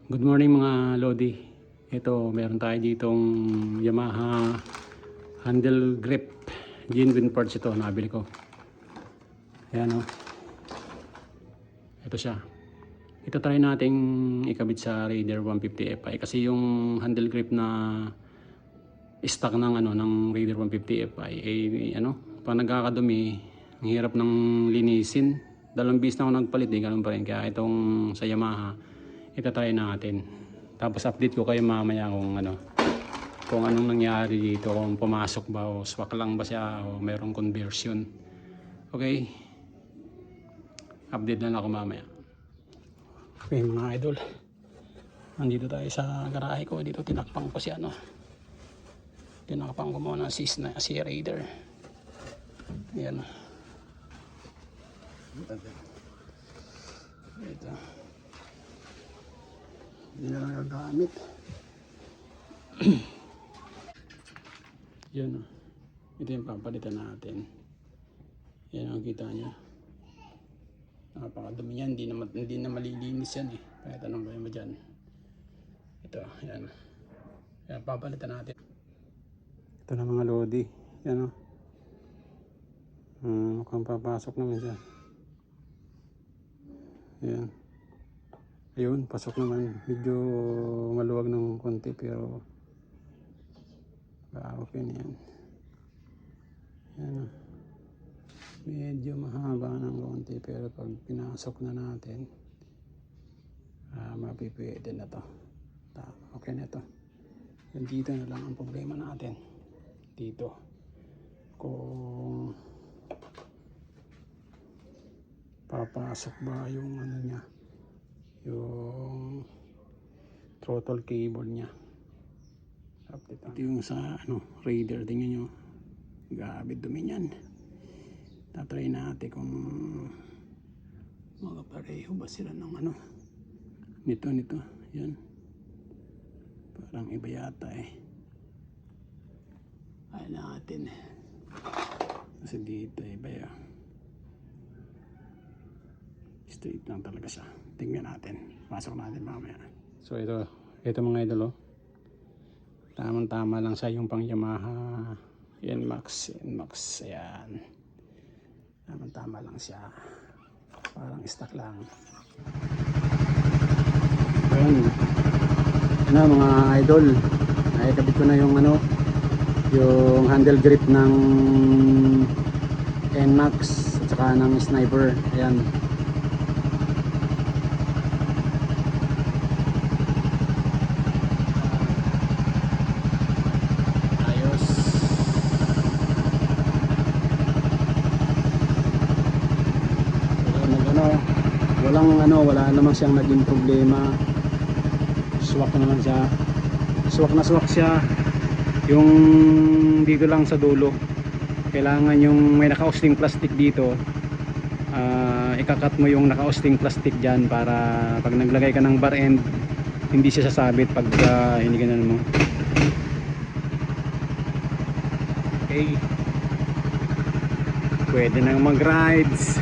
Good morning mga Lodi. Ito, meron tayo ditong Yamaha handle grip genuine parts. Ito, nabili ko. Ayan o. Ito siya. Ito try nating ikabit sa Raider 150 Fi kasi yung handle grip na stock ng Raider 150 Fi pag nagkakadumi, ang hirap ng linisin. Dalawang bis na ako nagpalit, ganun pa rin. Kaya itong sa Yamaha, ito try natin. Tapos update ko kayo mamaya kung anong nangyari dito, kung pumasok ba o swak lang ba siya o mayroong conversion. Okay, update na ako mamaya. Okay mga idol, nandito tayo sa garahe ko. Dito tinakpang ko si tinakpang ko muna si Raider. Ayan. Ito, hindi na lang gagamit. Yan o. Ito yung papalitan natin. Yan ang kita nyo. Napakadumi yan. Hindi na malilinis yan eh. Kaya tanong kayo mo dyan. Ito. Yan. Yan papalitan natin. Ito na mga Lodi. Yan o. Mukhang papasok naman siya. Yan. Ayun, pasok naman. Medyo maluwag ng konti pero okay na yan. Yan. Medyo mahaba ng konti pero pag pinasok na natin, mapipwede na to. Okay na to. Yan, dito na lang ang problema natin. Dito. Kung papasok ba yung niya, yung throttle cable niya. Ito yung sa Raider. Tingnan nyo, grabe dumi niyan. Tatry natin kung magkapareho ba sila ng nito. Yan, parang iba yata eh. Ay natin kasi dito iba ya. Straight lang talaga siya. Tingnan natin. Pasok natin mamaya. So ito mga idol, tamang-tama lang sa yung pang Yamaha NMAX. Ayan. Tamang-tama lang siya. Parang stock lang. Ayan. Ano mga idol, nakikabit ko na yung yung handle grip ng NMAX at saka ng Sniper. Ayan. Wala naman siyang naging problema. Swak naman siya. Swak na swak siya. Yung dito lang sa dulo, kailangan yung may naka-ousting plastic dito, ikakat mo yung naka-ousting plastic dyan para pag naglagay ka ng bar end, hindi siya sasabit pag hindi ganun mo. Okay, pwede nang mag-rides.